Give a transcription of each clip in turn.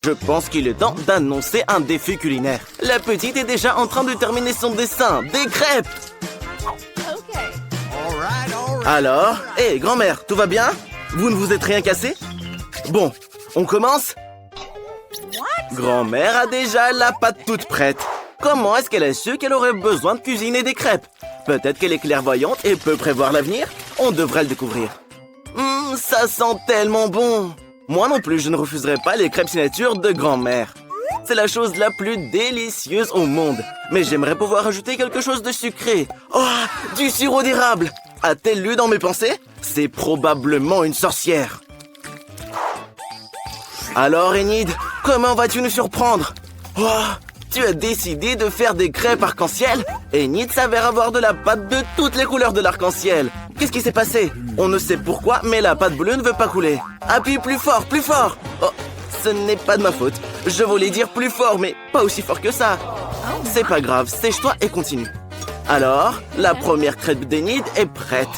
Je pense qu'il est temps d'annoncer un défi culinaire. La petite est déjà en train de terminer son dessin. Des crêpes! Alors, hé, grand-mère, tout va bien? Vous ne vous êtes rien cassé? Bon, on commence? Grand-mère a déjà la pâte toute prête. Comment est-ce qu'elle a su qu'elle aurait besoin de cuisiner des crêpes? Peut-être qu'elle est clairvoyante et peut prévoir l'avenir? On devrait le découvrir. Ça sent tellement bon! Moi non plus, je ne refuserai pas les crêpes signature de grand-mère. C'est la chose la plus délicieuse au monde. Mais j'aimerais pouvoir ajouter quelque chose de sucré. Oh, du sirop d'érable! A-t-elle lu dans mes pensées? C'est probablement une sorcière. Alors, Enid, comment vas-tu nous surprendre? Oh, tu as décidé de faire des crêpes arc-en-ciel? Enid s'avère avoir de la pâte de toutes les couleurs de l'arc-en-ciel. Qu'est-ce qui s'est passé? On ne sait pourquoi, mais la pâte bleue ne veut pas couler. Appuie plus fort, plus fort! Oh, ce n'est pas de ma faute. Je voulais dire plus fort, mais pas aussi fort que ça. C'est pas grave, sèche-toi et continue. Alors, la première crêpe d'Enid est prête.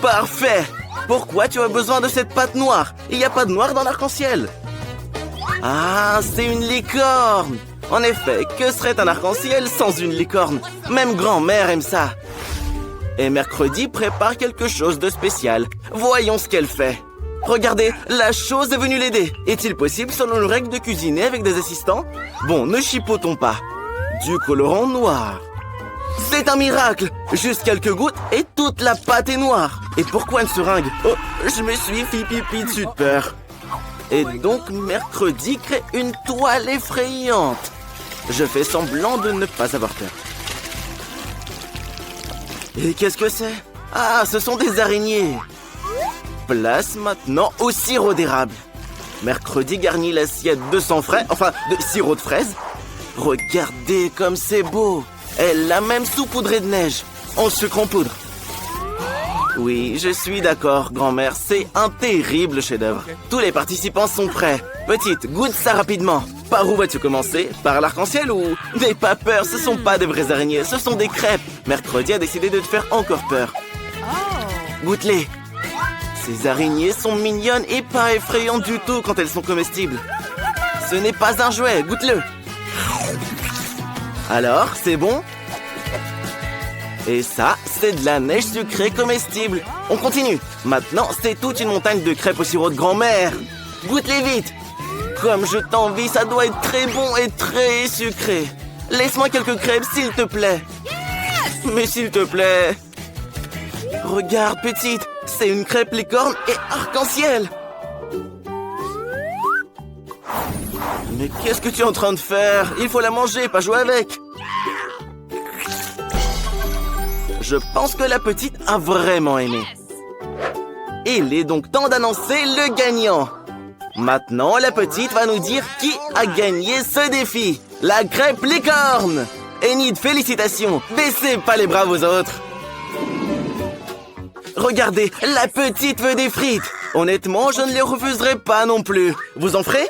Parfait! Pourquoi tu as besoin de cette pâte noire? Il n'y a pas de noir dans l'arc-en-ciel. Ah, c'est une licorne! En effet, que serait un arc-en-ciel sans une licorne? Même grand-mère aime ça. Et mercredi prépare quelque chose de spécial. Voyons ce qu'elle fait. Regardez, la chose est venue l'aider. Est-il possible, selon nos règles, de cuisiner avec des assistants? Bon, ne chipotons pas. Du colorant noir. C'est un miracle! Juste quelques gouttes et toute la pâte est noire. Et pourquoi une seringue? Oh, je me suis fait pipi dessus de peur. Et donc, mercredi crée une toile effrayante. Je fais semblant de ne pas avoir peur. Et qu'est-ce que c'est? Ah, ce sont des araignées. Place maintenant au sirop d'érable. Mercredi garnit l'assiette de sang frais, enfin de sirop de fraise. Regardez comme c'est beau. Elle l'a même saupoudré de neige. En sucre en poudre. Oui, je suis d'accord, grand-mère. C'est un terrible chef-d'œuvre. Tous les participants sont prêts. Petite, goûte ça rapidement. Par où vas-tu commencer? Par l'arc-en-ciel ou... N'aie pas peur, ce sont pas des vraies araignées, ce sont des crêpes. Mercredi a décidé de te faire encore peur. Goûte-les. Ces araignées sont mignonnes et pas effrayantes du tout quand elles sont comestibles. Ce n'est pas un jouet, goûte-le. Alors, c'est bon? Et ça, c'est de la neige sucrée comestible. On continue. Maintenant, c'est toute une montagne de crêpes au sirop de grand-mère. Goûte-les vite. Comme je t'envie, ça doit être très bon et très sucré. Laisse-moi quelques crêpes, s'il te plaît. Mais s'il te plaît. Regarde, petite. C'est une crêpe licorne et arc-en-ciel. Mais qu'est-ce que tu es en train de faire? Il faut la manger, pas jouer avec. Je pense que la petite a vraiment aimé. Il est donc temps d'annoncer le gagnant. Maintenant, la petite va nous dire qui a gagné ce défi. La crêpe licorne. Enid, félicitations. Baissez pas les bras aux autres. Regardez, la petite veut des frites. Honnêtement, je ne les refuserai pas non plus. Vous en ferez?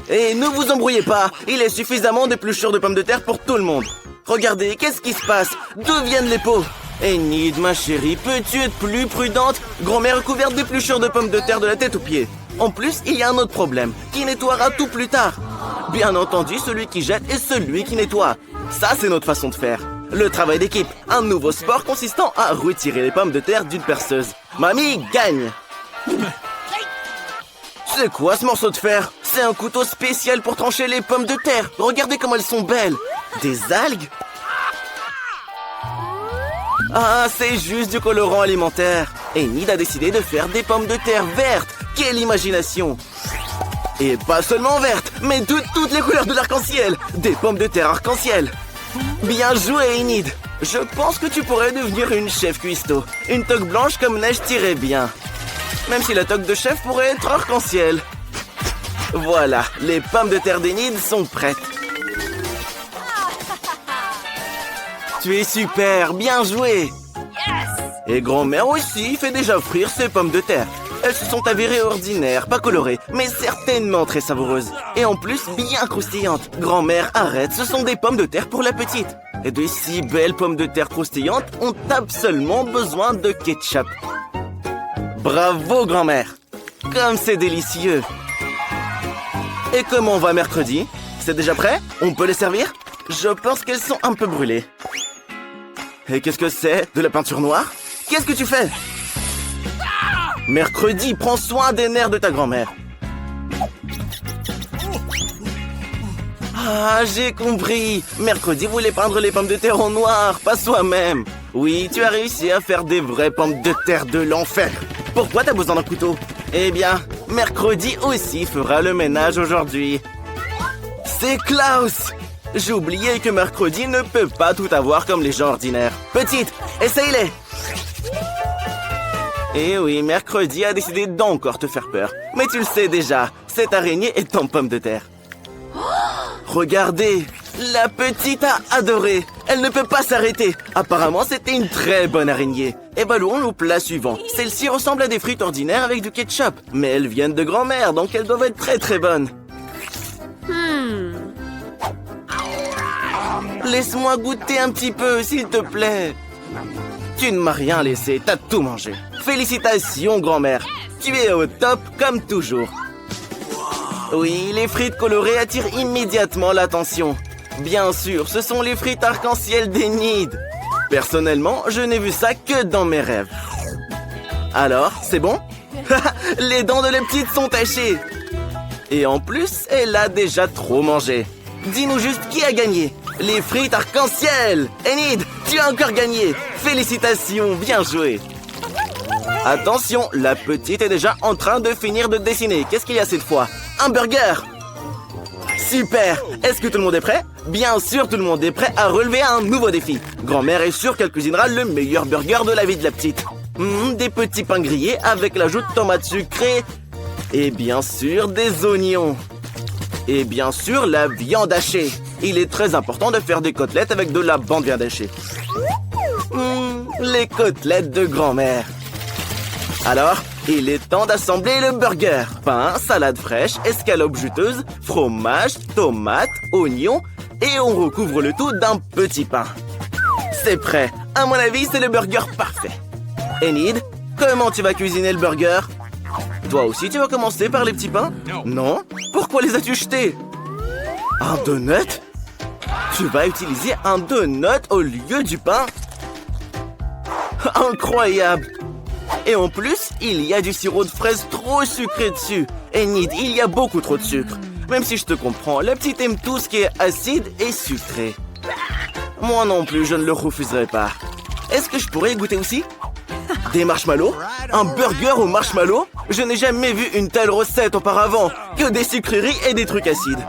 Et ne vous embrouillez pas. Il est suffisamment d'épluchures de pommes de terre pour tout le monde. Regardez, qu'est-ce qui se passe? D'où viennent les pots? Enid, ma chérie, peux-tu être plus prudente? Grand-mère est couverte d'épluchures de pommes de terre de la tête aux pieds. En plus, il y a un autre problème. Qui nettoiera tout plus tard? Bien entendu, celui qui jette et celui qui nettoie. Ça, c'est notre façon de faire. Le travail d'équipe. Un nouveau sport consistant à retirer les pommes de terre d'une perceuse. Mamie gagne. C'est quoi ce morceau de fer? C'est un couteau spécial pour trancher les pommes de terre. Regardez comme elles sont belles. Des algues? Ah, c'est juste du colorant alimentaire. Enid a décidé de faire des pommes de terre vertes. Quelle imagination! Et pas seulement vertes, mais de toutes les couleurs de l'arc-en-ciel. Des pommes de terre arc-en-ciel. Bien joué, Enid. Je pense que tu pourrais devenir une chef cuistot. Une toque blanche comme neige t'irait bien. Même si la toque de chef pourrait être arc-en-ciel. Voilà, les pommes de terre d'Enid sont prêtes. Tu es super, bien joué. Et grand-mère aussi fait déjà frire ses pommes de terre. Elles se sont avérées ordinaires, pas colorées, mais certainement très savoureuses. Et en plus, bien croustillantes. Grand-mère, arrête, ce sont des pommes de terre pour la petite. Et de si belles pommes de terre croustillantes ont absolument besoin de ketchup. Bravo, grand-mère. Comme c'est délicieux. Et comment va mercredi? C'est déjà prêt? On peut les servir? Je pense qu'elles sont un peu brûlées. Et qu'est-ce que c'est? De la peinture noire? Qu'est-ce que tu fais? Mercredi, prends soin des nerfs de ta grand-mère. Ah, j'ai compris. Mercredi voulait peindre les pommes de terre en noir, pas soi-même. Oui, tu as réussi à faire des vraies pommes de terre de l'enfer. Pourquoi t'as besoin d'un couteau? Eh bien, mercredi aussi fera le ménage aujourd'hui. C'est Klaus! J'ai oublié que mercredi ne peut pas tout avoir comme les gens ordinaires. Petite, essaye-les! Eh oui, mercredi a décidé d'encore te faire peur. Mais tu le sais déjà, cette araignée est en pomme de terre. Regardez, la petite a adoré. Elle ne peut pas s'arrêter. Apparemment, c'était une très bonne araignée. Et allons au plat suivant. Celles-ci ressemblent à des frites ordinaires avec du ketchup. Mais elles viennent de grand-mère, donc elles doivent être très très bonnes. Laisse-moi goûter un petit peu, s'il te plaît. Tu ne m'as rien laissé, t'as tout mangé. Félicitations, grand-mère. Tu es au top comme toujours. Oui, les frites colorées attirent immédiatement l'attention. Bien sûr, ce sont les frites arc-en-ciel d'Enid. Personnellement, je n'ai vu ça que dans mes rêves. Alors, c'est bon? Les dents de la petite sont tachées. Et en plus, elle a déjà trop mangé. Dis-nous juste qui a gagné. Les frites arc-en-ciel. Enid, tu as encore gagné. Félicitations, bien joué. Attention, la petite est déjà en train de finir de dessiner. Qu'est-ce qu'il y a cette fois? Un burger! Super! Est-ce que tout le monde est prêt? Bien sûr, tout le monde est prêt à relever un nouveau défi. Grand-mère est sûre qu'elle cuisinera le meilleur burger de la vie de la petite. Des petits pains grillés avec l'ajout de tomates sucrées. Et bien sûr, des oignons. Et bien sûr, la viande hachée. Il est très important de faire des côtelettes avec de la bande bien hachée. Les côtelettes de grand-mère. Alors, il est temps d'assembler le burger. Pain, salade fraîche, escalope juteuse, fromage, tomates, oignons et on recouvre le tout d'un petit pain. C'est prêt. À mon avis, c'est le burger parfait. Enid, comment tu vas cuisiner le burger? Toi aussi, tu vas commencer par les petits pains? Non? Pourquoi les as-tu jetés? Un donut? Tu vas utiliser un donut au lieu du pain? Incroyable! Et en plus, il y a du sirop de fraise trop sucré dessus. Enid, il y a beaucoup trop de sucre. Même si je te comprends, la petite aime tout ce qui est acide et sucré. Moi non plus, je ne le refuserai pas. Est-ce que je pourrais goûter aussi? Des marshmallows? Un burger au marshmallow? Je n'ai jamais vu une telle recette auparavant. Que des sucreries et des trucs acides.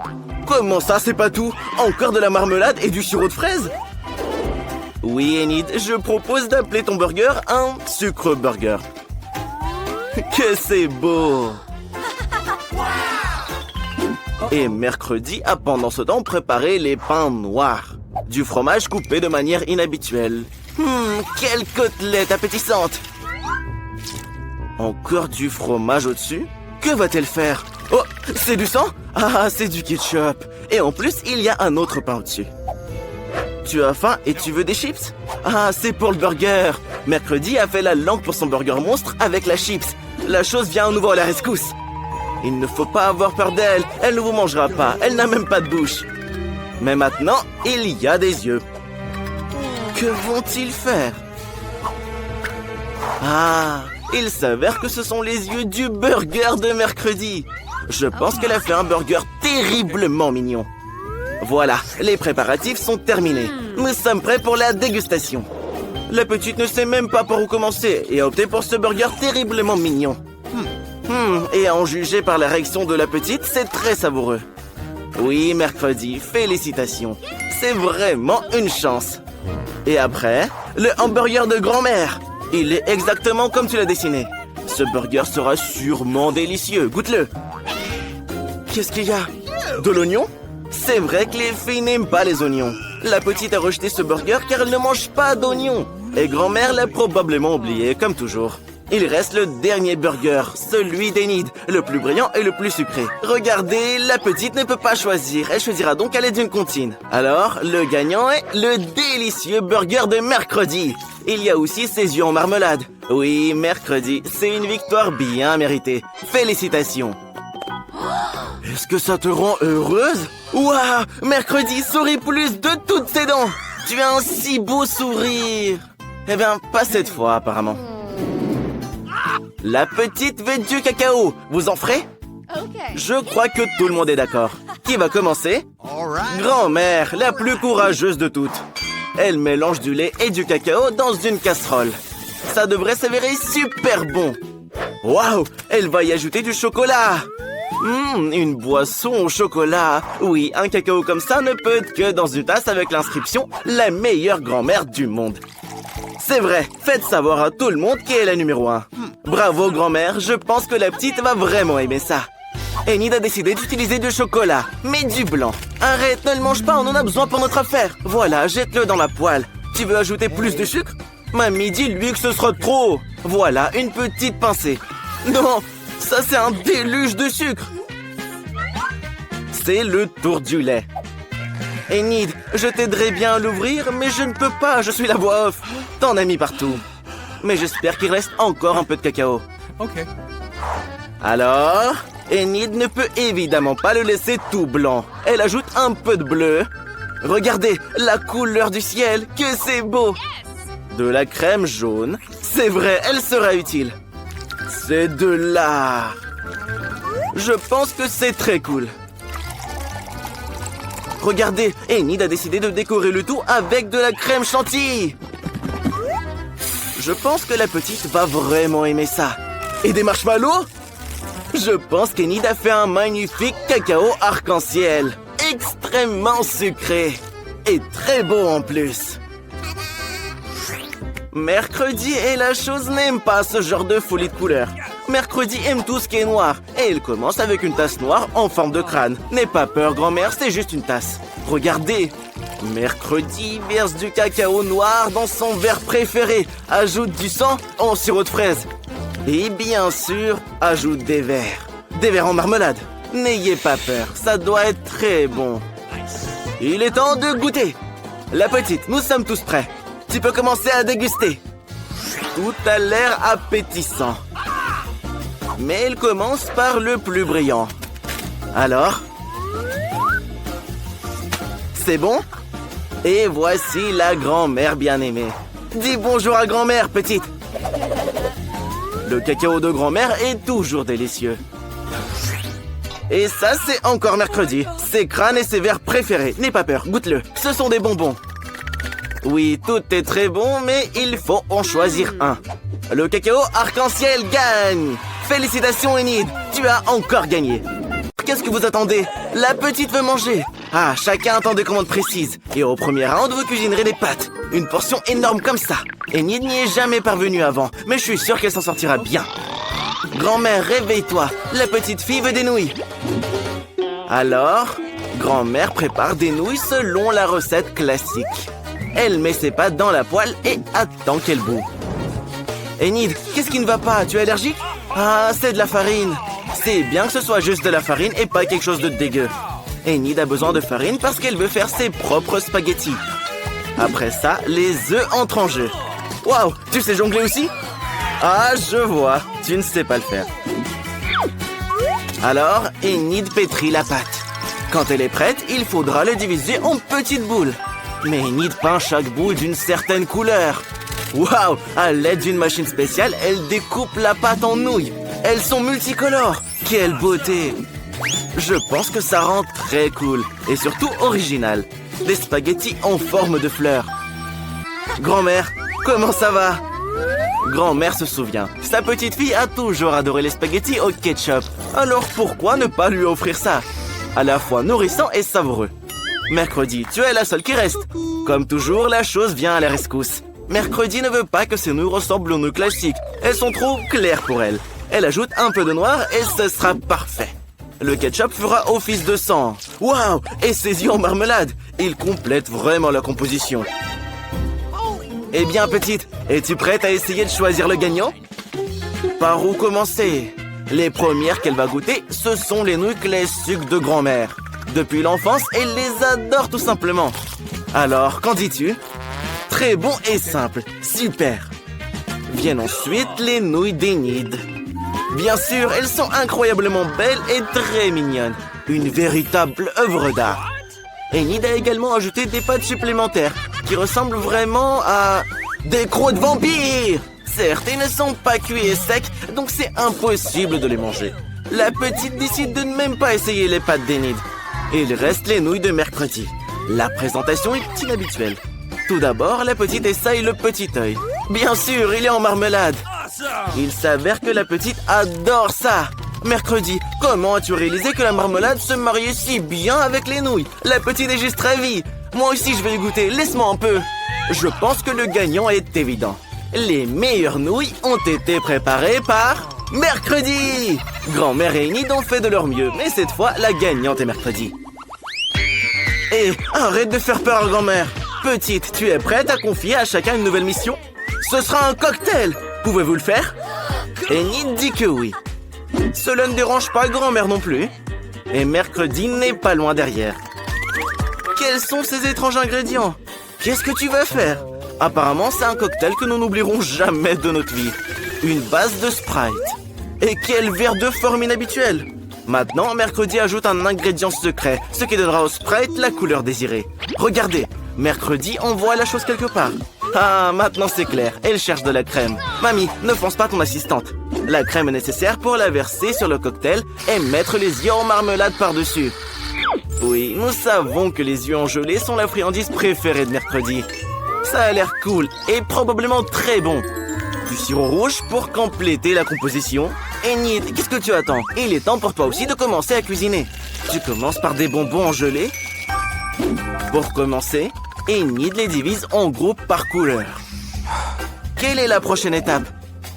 Comment ça, c'est pas tout? Encore de la marmelade et du sirop de fraise? Oui, Enid, je propose d'appeler ton burger un sucre burger. Que c'est beau! Et mercredi a pendant ce temps préparé les pains noirs. Du fromage coupé de manière inhabituelle. Quelle côtelette appétissante! Encore du fromage au-dessus? Que va-t-elle faire? Oh, c'est du sang? Ah, c'est du ketchup. Et en plus, il y a un autre pain au-dessus. Tu as faim et tu veux des chips? Ah, c'est pour le burger. Mercredi a fait la langue pour son burger monstre avec la chips. La chose vient à nouveau à la rescousse. Il ne faut pas avoir peur d'elle. Elle ne vous mangera pas. Elle n'a même pas de bouche. Mais maintenant, il y a des yeux. Que vont-ils faire? Ah, il s'avère que ce sont les yeux du burger de mercredi. Je pense qu'elle a fait un burger terriblement mignon. Voilà, les préparatifs sont terminés. Nous sommes prêts pour la dégustation. La petite ne sait même pas par où commencer et a opté pour ce burger terriblement mignon. Et à en juger par la réaction de la petite, c'est très savoureux. Oui, mercredi, félicitations. C'est vraiment une chance. Et après, le hamburger de grand-mère. Il est exactement comme tu l'as dessiné. Ce burger sera sûrement délicieux. Goûte-le. Qu'est-ce qu'il y a? De l'oignon? C'est vrai que les filles n'aiment pas les oignons. La petite a rejeté ce burger car elle ne mange pas d'oignons. Et grand-mère l'a probablement oublié, comme toujours. Il reste le dernier burger, celui d'Enid, le plus brillant et le plus sucré. Regardez, la petite ne peut pas choisir. Elle choisira donc à l'aide d'une comptine. Alors, le gagnant est le délicieux burger de mercredi. Il y a aussi ses yeux en marmelade. Oui, mercredi, c'est une victoire bien méritée. Félicitations. Est-ce que ça te rend heureuse? Waouh! Mercredi sourit plus de toutes ses dents! Tu as un si beau sourire! Eh bien, pas cette fois, apparemment. La petite veut du cacao. Vous en ferez? Je crois que tout le monde est d'accord. Qui va commencer? Grand-mère, la plus courageuse de toutes. Elle mélange du lait et du cacao dans une casserole. Ça devrait s'avérer super bon. Waouh! Elle va y ajouter du chocolat. Une boisson au chocolat. Oui, un cacao comme ça ne peut être que dans une tasse avec l'inscription « La meilleure grand-mère du monde ». C'est vrai, faites savoir à tout le monde qui est la numéro 1. Bravo grand-mère, je pense que la petite va vraiment aimer ça. Enid a décidé d'utiliser du chocolat, mais du blanc. Arrête, ne le mange pas, on en a besoin pour notre affaire. Voilà, jette-le dans la poêle. Tu veux ajouter plus de sucre? Mamie, dis-lui que ce sera trop. Voilà, une petite pincée. Non, ça c'est un déluge de sucre. C'est le tour du lait. Enid, je t'aiderais bien à l'ouvrir, mais je ne peux pas, je suis la voix off. T'en as mis partout. Mais j'espère qu'il reste encore un peu de cacao. Ok. Alors, Enid ne peut évidemment pas le laisser tout blanc. Elle ajoute un peu de bleu. Regardez, la couleur du ciel, que c'est beau. De la crème jaune. C'est vrai, elle sera utile. C'est de l'art. Je pense que c'est très cool. Regardez, Enid a décidé de décorer le tout avec de la crème chantilly. Je pense que la petite va vraiment aimer ça. Et des marshmallows? Je pense qu'Enid a fait un magnifique cacao arc-en-ciel. Extrêmement sucré. Et très beau en plus. Mercredi et la chose n'aime pas ce genre de folie de couleurs. Mercredi aime tout ce qui est noir. Et il commence avec une tasse noire en forme de crâne. N'aie pas peur, grand-mère, c'est juste une tasse. Regardez. Mercredi verse du cacao noir dans son verre préféré. Ajoute du sang en sirop de fraise. Et bien sûr, ajoute des verres. Des verres en marmelade. N'ayez pas peur, ça doit être très bon. Il est temps de goûter. La petite, nous sommes tous prêts. Tu peux commencer à déguster. Tout a l'air appétissant. Mais elle commence par le plus brillant. Alors? C'est bon? Et voici la grand-mère bien-aimée. Dis bonjour à grand-mère, petite. Le cacao de grand-mère est toujours délicieux. Et ça, c'est encore mercredi. Ses crânes et ses verres préférés. N'aie pas peur, goûte-le. Ce sont des bonbons. Oui, tout est très bon, mais il faut en choisir un. Le cacao arc-en-ciel gagne. Félicitations, Enid. Tu as encore gagné. Qu'est-ce que vous attendez? La petite veut manger. Ah, chacun attend des commandes précises. Et au premier round, vous cuisinerez des pâtes. Une portion énorme comme ça. Enid n'y est jamais parvenue avant, mais je suis sûr qu'elle s'en sortira bien. Grand-mère, réveille-toi. La petite fille veut des nouilles. Alors, grand-mère prépare des nouilles selon la recette classique. Elle met ses pâtes dans la poêle et attend qu'elle bout. Enid, qu'est-ce qui ne va pas? Tu es allergique? Ah, c'est de la farine. C'est bien que ce soit juste de la farine et pas quelque chose de dégueu. Enid a besoin de farine parce qu'elle veut faire ses propres spaghettis. Après ça, les œufs entrent en jeu. Waouh, tu sais jongler aussi? Ah, je vois, tu ne sais pas le faire. Alors, Enid pétrit la pâte. Quand elle est prête, il faudra le diviser en petites boules. Mais Enid peint chaque boule d'une certaine couleur. Waouh! À l'aide d'une machine spéciale, elle découpe la pâte en nouilles. Elles sont multicolores. Quelle beauté! Je pense que ça rend très cool. Et surtout original. Des spaghettis en forme de fleurs. Grand-mère, comment ça va? Grand-mère se souvient. Sa petite fille a toujours adoré les spaghettis au ketchup. Alors pourquoi ne pas lui offrir ça? À la fois nourrissant et savoureux. Mercredi, tu es la seule qui reste. Comme toujours, la chose vient à la rescousse. Mercredi ne veut pas que ses nouilles ressemblent aux nouilles classiques. Elles sont trop claires pour elle. Elle ajoute un peu de noir et ce sera parfait. Le ketchup fera office de sang. Waouh! Et ses yeux en marmelade. Il complète vraiment la composition. Eh bien, petite, es-tu prête à essayer de choisir le gagnant? Par où commencer? Les premières qu'elle va goûter, ce sont les nouilles classiques de grand-mère. Depuis l'enfance, elle les adore tout simplement. Alors, qu'en dis-tu? Très bon et simple. Super. Viennent ensuite les nouilles d'Enid. Bien sûr, elles sont incroyablement belles et très mignonnes. Une véritable œuvre d'art. Enid a également ajouté des pâtes supplémentaires qui ressemblent vraiment à des croûtes de vampires. Certes, ils ne sont pas cuits et secs, donc c'est impossible de les manger. La petite décide de ne même pas essayer les pâtes d'Enid. Il reste les nouilles de mercredi. La présentation est inhabituelle. Tout d'abord, la petite essaye le petit œil. Bien sûr, il est en marmelade. Il s'avère que la petite adore ça. Mercredi, comment as-tu réalisé que la marmelade se mariait si bien avec les nouilles? La petite est juste ravie. Moi aussi, je vais y goûter. Laisse-moi un peu. Je pense que le gagnant est évident. Les meilleures nouilles ont été préparées par Mercredi. Grand-mère et Enid ont fait de leur mieux, mais cette fois, la gagnante est Mercredi. Hé, arrête de faire peur à grand-mère. Petite, tu es prête à confier à chacun une nouvelle mission? Ce sera un cocktail. Pouvez-vous le faire? Enid dit que oui. Cela ne dérange pas grand-mère non plus. Et Mercredi n'est pas loin derrière. Quels sont ces étranges ingrédients? Qu'est-ce que tu vas faire? Apparemment, c'est un cocktail que nous n'oublierons jamais de notre vie. Une base de Sprite. Et quel verre de forme inhabituelle! Maintenant, Mercredi ajoute un ingrédient secret, ce qui donnera au Sprite la couleur désirée. Regardez, Mercredi envoie la chose quelque part. Ah, maintenant c'est clair, elle cherche de la crème. Mamie, ne fonce pas ton assistante. La crème est nécessaire pour la verser sur le cocktail et mettre les yeux en marmelade par-dessus. Oui, nous savons que les yeux en gelée sont la friandise préférée de Mercredi. Ça a l'air cool et probablement très bon. Du sirop rouge pour compléter la composition. Enid, qu'est-ce que tu attends? Il est temps pour toi aussi de commencer à cuisiner. Tu commences par des bonbons en gelée. Pour commencer, Enid les divise en groupes par couleur. Quelle est la prochaine étape?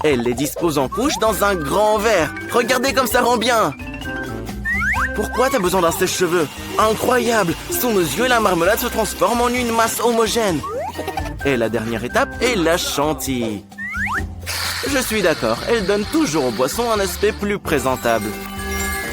Elle les dispose en couches dans un grand verre. Regardez comme ça rend bien. Pourquoi t'as besoin d'un sèche-cheveux? Incroyable! Sous nos yeux, la marmelade se transforme en une masse homogène. Et la dernière étape est la chantilly. Je suis d'accord, elle donne toujours aux boissons un aspect plus présentable.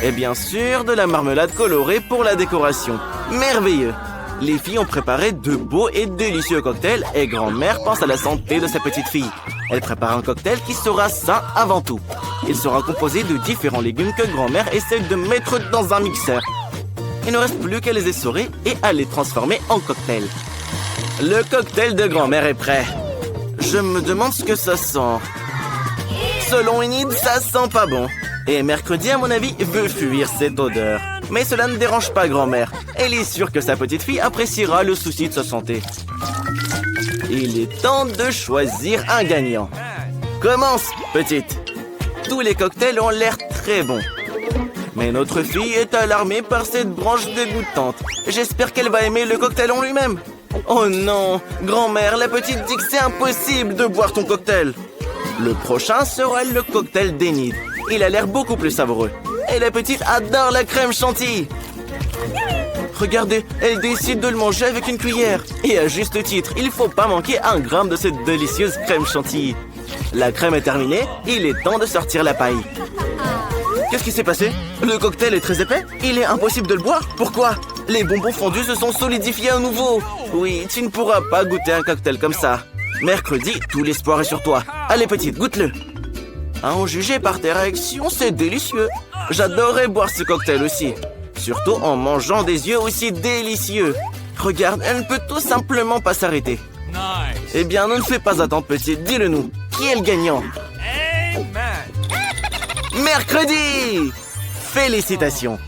Et bien sûr, de la marmelade colorée pour la décoration. Merveilleux! Les filles ont préparé de beaux et délicieux cocktails et grand-mère pense à la santé de sa petite fille. Elle prépare un cocktail qui sera sain avant tout. Il sera composé de différents légumes que grand-mère essaie de mettre dans un mixeur. Il ne reste plus qu'à les essorer et à les transformer en cocktail. Le cocktail de grand-mère est prêt. Je me demande ce que ça sent. Selon Enid, ça sent pas bon. Et Mercredi, à mon avis, veut fuir cette odeur. Mais cela ne dérange pas grand-mère. Elle est sûre que sa petite fille appréciera le souci de sa santé. Il est temps de choisir un gagnant. Commence, petite. Tous les cocktails ont l'air très bons. Mais notre fille est alarmée par cette branche dégoûtante. J'espère qu'elle va aimer le cocktail en lui-même. Oh non, grand-mère, la petite dit que c'est impossible de boire ton cocktail. Le prochain sera le cocktail d'Enid. Il a l'air beaucoup plus savoureux. Et la petite adore la crème chantilly. Regardez, elle décide de le manger avec une cuillère. Et à juste titre, il ne faut pas manquer un gramme de cette délicieuse crème chantilly. La crème est terminée, il est temps de sortir la paille. Qu'est-ce qui s'est passé? Le cocktail est très épais? Il est impossible de le boire? Pourquoi? Les bonbons fondus se sont solidifiés à nouveau. Oui, tu ne pourras pas goûter un cocktail comme ça. Mercredi, tout l'espoir est sur toi. Allez petite, goûte-le. À en juger par tes réactions, c'est délicieux. J'adorerais boire ce cocktail aussi. Surtout en mangeant des yeux aussi délicieux. Regarde, elle ne peut tout simplement pas s'arrêter. Eh bien, ne fais pas attendre petite, dis-le nous. Qui est le gagnant? Mercredi! Félicitations.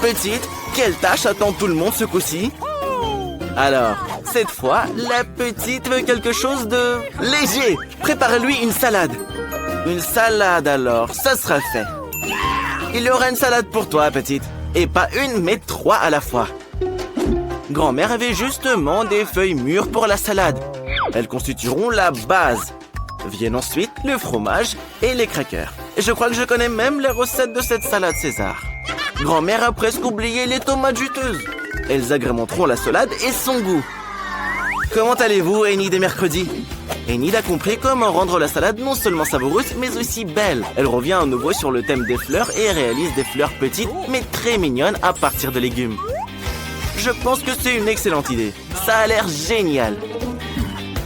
Petite, quelle tâche attend tout le monde ce coup-ci? Alors, cette fois, la petite veut quelque chose de léger. Prépare-lui une salade. Une salade alors, ça sera fait. Il y aura une salade pour toi, petite. Et pas une, mais 3 à la fois. Grand-mère avait justement des feuilles mûres pour la salade. Elles constitueront la base. Viennent ensuite le fromage et les crackers. Et je crois que je connais même les recettes de cette salade César. Grand-mère a presque oublié les tomates juteuses. Elles agrémenteront la salade et son goût. Comment allez-vous, Enid et Mercredi? Enid a compris comment rendre la salade non seulement savoureuse, mais aussi belle. Elle revient à nouveau sur le thème des fleurs et réalise des fleurs petites, mais très mignonnes à partir de légumes. Je pense que c'est une excellente idée. Ça a l'air génial.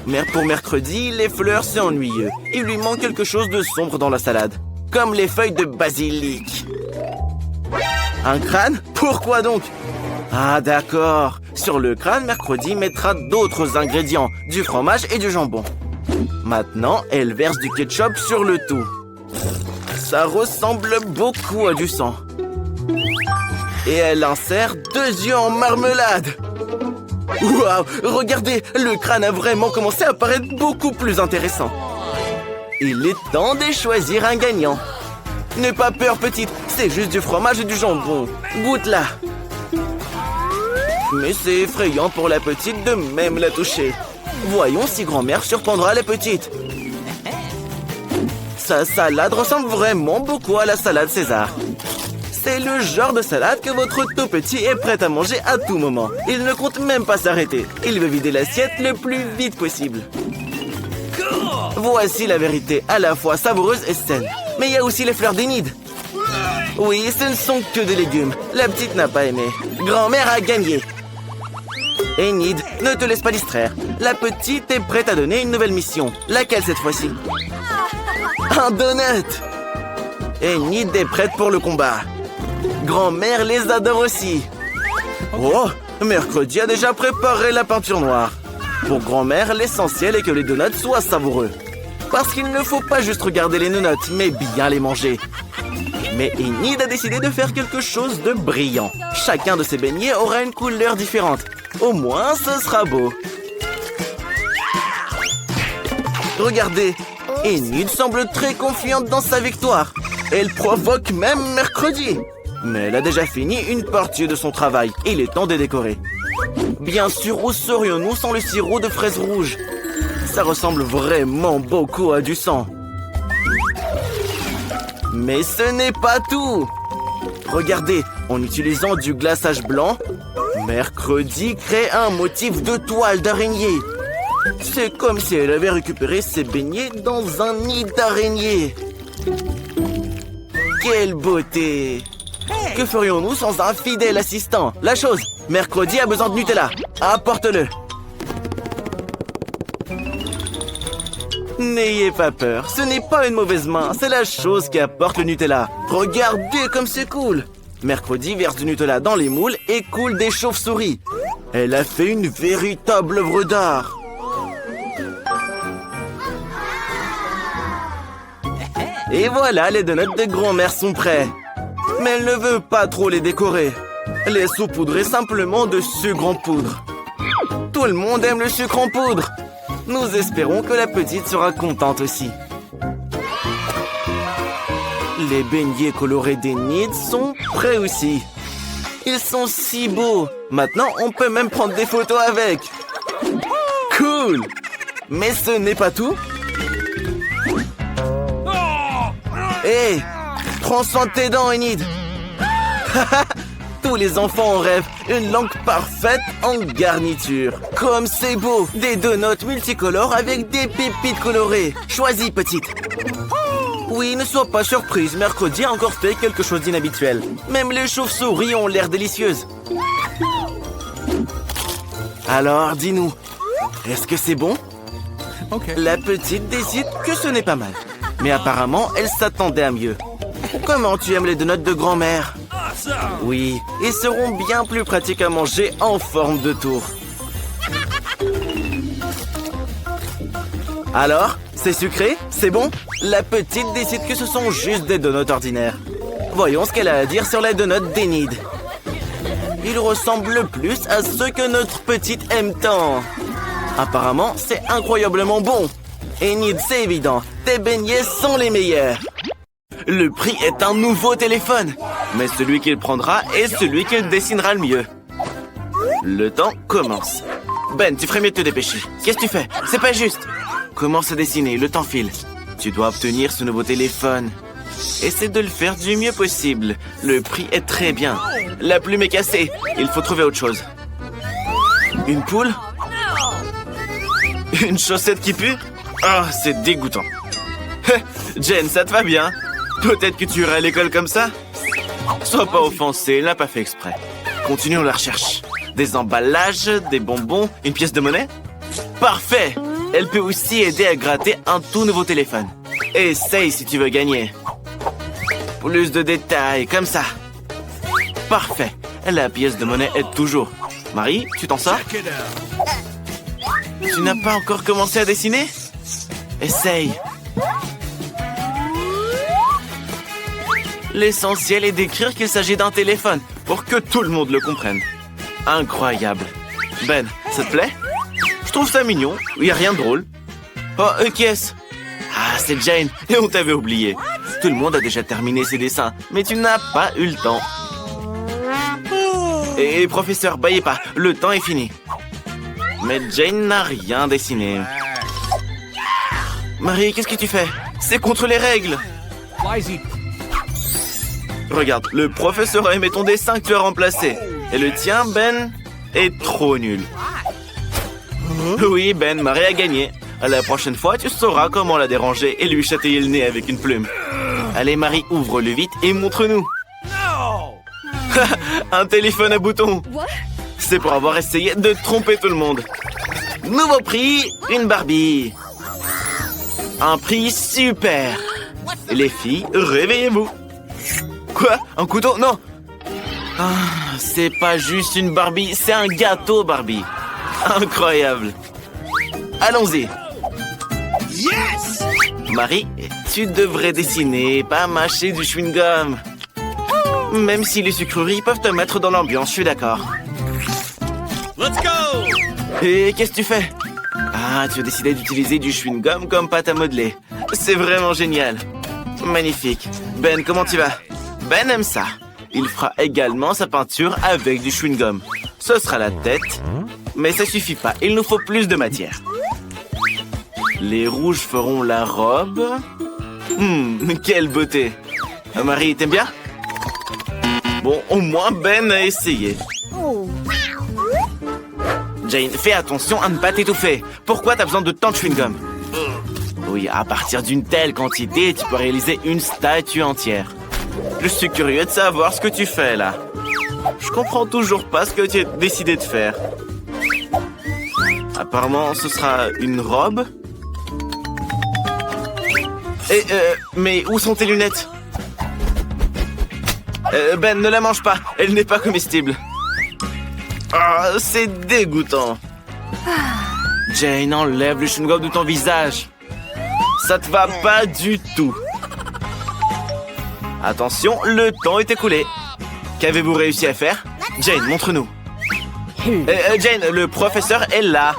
Mais pour mercredi, les fleurs, c'est ennuyeux. Il lui manque quelque chose de sombre dans la salade. Comme les feuilles de basilic. Un crâne? Pourquoi donc? Ah d'accord. Sur le crâne, mercredi mettra d'autres ingrédients. Du fromage et du jambon. Maintenant, elle verse du ketchup sur le tout. Ça ressemble beaucoup à du sang. Et elle insère 2 yeux en marmelade. Waouh! Regardez, le crâne a vraiment commencé à paraître beaucoup plus intéressant. Il est temps de choisir un gagnant. N'aie pas peur, petite, c'est juste du fromage et du jambon. Goûte-la. Mais c'est effrayant pour la petite de même la toucher. Voyons si grand-mère surprendra la petite. Sa salade ressemble vraiment beaucoup à la salade César. C'est le genre de salade que votre tout petit est prêt à manger à tout moment. Il ne compte même pas s'arrêter. Il veut vider l'assiette le plus vite possible. Voici la vérité, à la fois savoureuse et saine. Mais il y a aussi les fleurs d'Enid. Oui, ce ne sont que des légumes. La petite n'a pas aimé. Grand-mère a gagné. Enid, ne te laisse pas distraire. La petite est prête à donner une nouvelle mission. Laquelle cette fois-ci? Un donut! Enid est prête pour le combat. Grand-mère les adore aussi. Oh, mercredi a déjà préparé la peinture noire. Pour grand-mère, l'essentiel est que les donuts soient savoureux. Parce qu'il ne faut pas juste regarder les nonotes, mais bien les manger. Mais Enid a décidé de faire quelque chose de brillant. Chacun de ses beignets aura une couleur différente. Au moins, ce sera beau. Regardez, Enid semble très confiante dans sa victoire. Elle provoque même mercredi. Mais elle a déjà fini une partie de son travail. Il est temps de décorer. Bien sûr, où serions-nous sans le sirop de fraises rouges? Ça ressemble vraiment beaucoup à du sang. Mais ce n'est pas tout. Regardez, en utilisant du glaçage blanc, mercredi crée un motif de toile d'araignée. C'est comme si elle avait récupéré ses beignets dans un nid d'araignée. Quelle beauté! Que ferions-nous sans un fidèle assistant? La chose, mercredi a besoin de Nutella. Apporte-le. N'ayez pas peur, ce n'est pas une mauvaise main, c'est la chose qui apporte le Nutella. Regardez comme c'est cool. Mercredi verse du Nutella dans les moules et coule des chauves-souris. Elle a fait une véritable œuvre d'art. Et voilà, les donuts de grand-mère sont prêts. Mais elle ne veut pas trop les décorer. Les saupoudrer simplement de sucre en poudre. Tout le monde aime le sucre en poudre. Nous espérons que la petite sera contente aussi. Les beignets colorés d'Enid sont prêts aussi. Ils sont si beaux. Maintenant, on peut même prendre des photos avec. Cool! Mais ce n'est pas tout. Hé! Prends soin de tes dents, Enid. Tous les enfants en rêvent. Une langue parfaite en garniture. Comme c'est beau. Des donuts multicolores avec des pépites colorées. Choisis, petite. Oui, ne sois pas surprise. Mercredi a encore fait quelque chose d'inhabituel. Même les chauves-souris ont l'air délicieuses. Alors, dis-nous. Est-ce que c'est bon? La petite décide que ce n'est pas mal. Mais apparemment, elle s'attendait à mieux. Comment tu aimes les donuts de grand-mère? Oui, ils seront bien plus pratiques à manger en forme de tour. Alors, c'est sucré? C'est bon? La petite décide que ce sont juste des donuts ordinaires. Voyons ce qu'elle a à dire sur les donuts d'Enid. Ils ressemblent plus à ceux que notre petite aime tant. Apparemment, c'est incroyablement bon. Enid, c'est évident, tes beignets sont les meilleurs. Le prix est un nouveau téléphone. Mais celui qu'il prendra est celui qu'il dessinera le mieux. Le temps commence. Ben, tu ferais mieux de te dépêcher. Qu'est-ce que tu fais? C'est pas juste. Commence à dessiner, le temps file. Tu dois obtenir ce nouveau téléphone. Essaie de le faire du mieux possible. Le prix est très bien. La plume est cassée. Il faut trouver autre chose. Une poule? Une chaussette qui pue? Ah, c'est dégoûtant. Jen, ça te va bien? Peut-être que tu iras à l'école comme ça? Sois pas offensé, elle n'a pas fait exprès. Continuons la recherche. Des emballages, des bonbons, une pièce de monnaie? Parfait! Elle peut aussi aider à gratter un tout nouveau téléphone. Essaye si tu veux gagner. Plus de détails, comme ça. Parfait. La pièce de monnaie aide toujours. Marie, tu t'en sors? Tu n'as pas encore commencé à dessiner? Essaye. L'essentiel est d'écrire qu'il s'agit d'un téléphone pour que tout le monde le comprenne. Incroyable. Ben, ça te plaît? Je trouve ça mignon. Il n'y a rien de drôle. Oh, qui est-ce? Ah, c'est Jane. Et on t'avait oublié. Tout le monde a déjà terminé ses dessins, mais tu n'as pas eu le temps. Et professeur, baillez pas. Le temps est fini. Mais Jane n'a rien dessiné. Marie, qu'est-ce que tu fais? C'est contre les règles. Regarde, le professeur a aimé ton dessin que tu as remplacé. Et le tien, Ben, est trop nul. Oui, Ben, Marie a gagné. La prochaine fois, tu sauras comment la déranger et lui châtailler le nez avec une plume. Allez, Marie, ouvre-le vite et montre-nous. Un téléphone à boutons. C'est pour avoir essayé de tromper tout le monde. Nouveau prix, une Barbie. Un prix super. Les filles, réveillez-vous. Quoi? Un couteau? Non. Ah, c'est pas juste une Barbie, c'est un gâteau Barbie. Incroyable. Allons-y. Yes! Marie, tu devrais dessiner, pas mâcher du chewing-gum. Même si les sucreries peuvent te mettre dans l'ambiance, je suis d'accord. Let's go! Et qu'est-ce que tu fais? Ah, tu as décidé d'utiliser du chewing-gum comme pâte à modeler. C'est vraiment génial. Magnifique. Ben, comment tu vas? Ben aime ça. Il fera également sa peinture avec du chewing-gum. Ce sera la tête. Mais ça suffit pas, il nous faut plus de matière. Les rouges feront la robe. Quelle beauté. Marie, t'aimes bien? Bon, au moins Ben a essayé. Jane, fais attention à ne pas t'étouffer. Pourquoi t'as besoin de tant de chewing-gum? Oui, à partir d'une telle quantité, tu peux réaliser une statue entière. Je suis curieux de savoir ce que tu fais là. Je comprends toujours pas ce que tu as décidé de faire. Apparemment, ce sera une robe. Et, mais où sont tes lunettes? Ben, ne la mange pas. Elle n'est pas comestible. Ah, c'est dégoûtant. Jane, enlève le chewing-gum de ton visage. Ça te va pas du tout. Attention, le temps est écoulé. Qu'avez-vous réussi à faire? Jane, montre-nous. Jane, le professeur est là.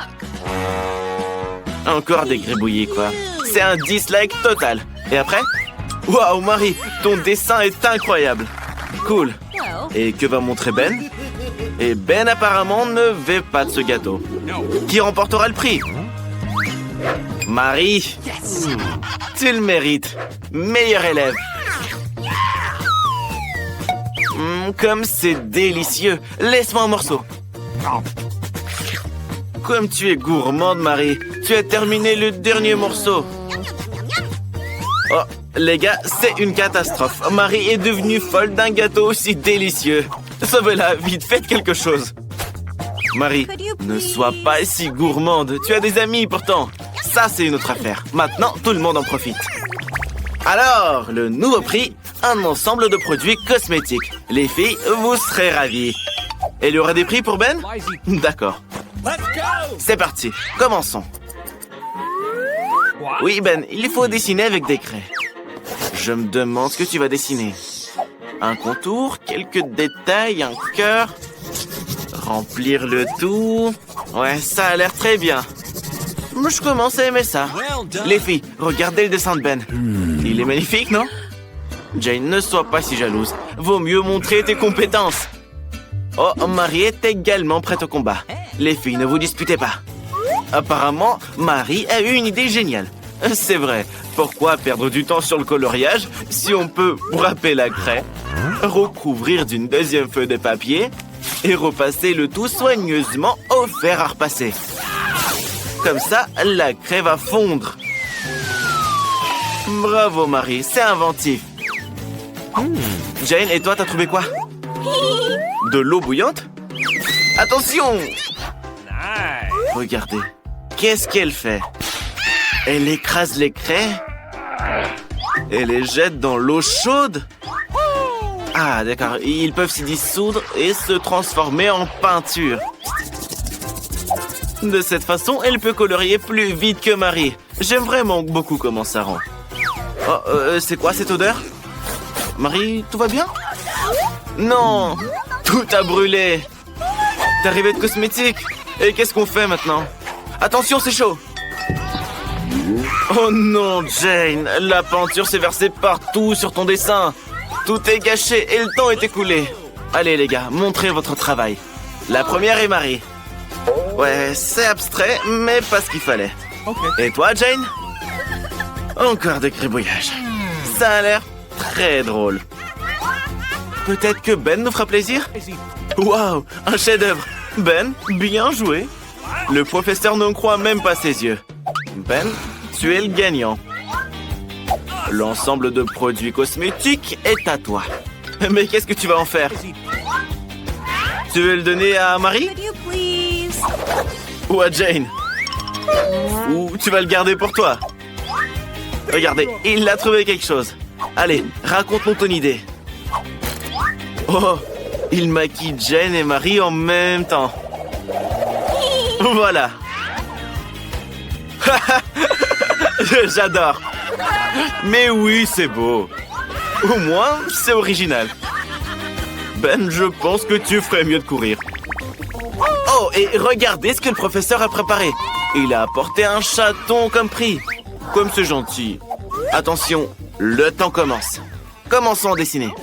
Encore des gribouillis, quoi. C'est un dislike total. Et après? Waouh, Marie, ton dessin est incroyable. Cool. Et que va montrer Ben? Et Ben apparemment ne veut pas de ce gâteau. Qui remportera le prix? Marie, tu le mérites. Meilleur élève. Comme c'est délicieux. Laisse-moi un morceau. Comme tu es gourmande, Marie. Tu as terminé le dernier morceau. Oh, les gars, c'est une catastrophe. Marie est devenue folle d'un gâteau aussi délicieux. Sauvez-la, vite, faites quelque chose. Marie, ne sois pas si gourmande. Tu as des amis pourtant. Ça, c'est une autre affaire. Maintenant, tout le monde en profite. Alors, le nouveau prix, un ensemble de produits cosmétiques. Les filles, vous serez ravies. Et il y aura des prix pour Ben? D'accord. C'est parti, commençons. Oui, Ben, il faut dessiner avec des craies. Je me demande ce que tu vas dessiner. Un contour, quelques détails, un cœur. Remplir le tout. Ouais, ça a l'air très bien. Je commence à aimer ça. Les filles, regardez le dessin de Ben. Il est magnifique, non? Jane, ne sois pas si jalouse. Vaut mieux montrer tes compétences. Oh, Marie est également prête au combat. Les filles, ne vous disputez pas. Apparemment, Marie a eu une idée géniale. C'est vrai. Pourquoi perdre du temps sur le coloriage si on peut râper la craie, recouvrir d'une deuxième feuille de papier et repasser le tout soigneusement au fer à repasser. Comme ça, la craie va fondre. Bravo, Marie, c'est inventif. Jane, et toi, t'as trouvé quoi? De l'eau bouillante? Attention! Regardez, Qu'est-ce qu'elle fait? Elle écrase les craies et les jette dans l'eau chaude. Ah, d'accord. Ils peuvent s'y dissoudre et se transformer en peinture. De cette façon, elle peut colorier plus vite que Marie. J'aime vraiment beaucoup comment ça rend. Oh, c'est quoi cette odeur? Marie, tout va bien? Non! Tout a brûlé! T'es arrivé de cosmétiques. Et qu'est-ce qu'on fait maintenant? Attention, c'est chaud! Oh non, Jane! La peinture s'est versée partout sur ton dessin. Tout est gâché et le temps est écoulé. Allez les gars, montrez votre travail. La première est Marie. Ouais, c'est abstrait, mais pas ce qu'il fallait. Et toi, Jane? Encore des gribouillages. Ça a l'air très drôle. Peut-être que Ben nous fera plaisir? Waouh, un chef-d'œuvre. Ben, bien joué. Le professeur ne croit même pas ses yeux. Ben, tu es le gagnant. L'ensemble de produits cosmétiques est à toi. Mais qu'est-ce que tu vas en faire? Tu veux le donner à Marie? Ou à Jane? Ou tu vas le garder pour toi? Regardez, il a trouvé quelque chose. Allez, raconte-nous ton idée. Oh, il maquille Jane et Marie en même temps. Voilà. J'adore. Mais oui, c'est beau. Au moins, c'est original. Ben, je pense que tu ferais mieux de courir. Oh, et regardez ce que le professeur a préparé. Il a apporté un chaton comme prix. Comme c'est gentil. Attention, le temps commence. Commençons à dessiner.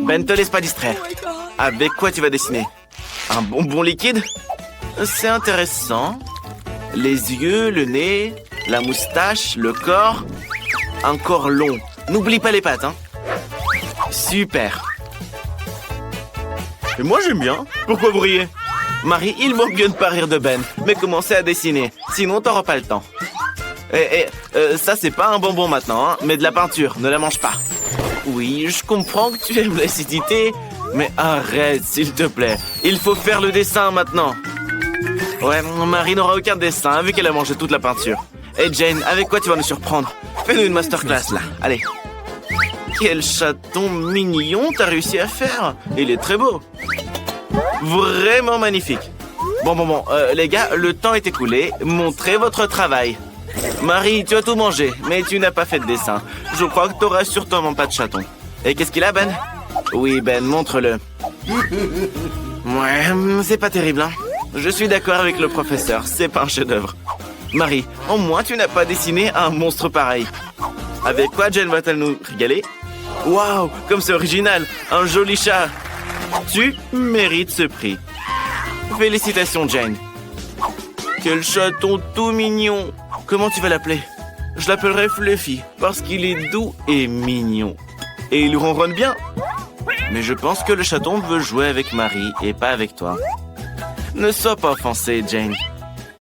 Ben, te laisse pas distraire. Avec quoi tu vas dessiner? Un bonbon liquide? C'est intéressant. Les yeux, le nez, la moustache, le corps. Un corps long. N'oublie pas les pattes, hein. Super. Et moi, j'aime bien. Pourquoi vous riez? Marie, il manque bien de pas rire de Ben. Mais commencez à dessiner. Sinon, t'auras pas le temps. Ça, c'est pas un bonbon maintenant, hein, mais de la peinture. Ne la mange pas. Oui, je comprends que tu aimes l'acidité. Mais arrête, s'il te plaît. Il faut faire le dessin maintenant. Ouais, Marie n'aura aucun dessin vu qu'elle a mangé toute la peinture. Et Jane, avec quoi tu vas nous surprendre? Fais-nous une masterclass, là. Allez. Quel chaton mignon t'as réussi à faire. Il est très beau. Vraiment magnifique. Bon, les gars, le temps est écoulé. Montrez votre travail. Marie, tu as tout mangé, mais tu n'as pas fait de dessin. Je crois que t'auras sûrement pas de chaton. Et qu'est-ce qu'il a, Ben? Oui, Ben, montre-le. Ouais, c'est pas terrible, hein. Je suis d'accord avec le professeur, c'est pas un chef-d'œuvre. Marie, au moins tu n'as pas dessiné un monstre pareil. Avec quoi Jane va-t-elle nous régaler? Waouh, comme c'est original, un joli chat. Tu mérites ce prix. Félicitations, Jane. Quel chaton tout mignon. Comment tu vas l'appeler? Je l'appellerai Fluffy, parce qu'il est doux et mignon. Et il ronronne bien. Mais je pense que le chaton veut jouer avec Marie et pas avec toi. Ne sois pas offensée, Jane.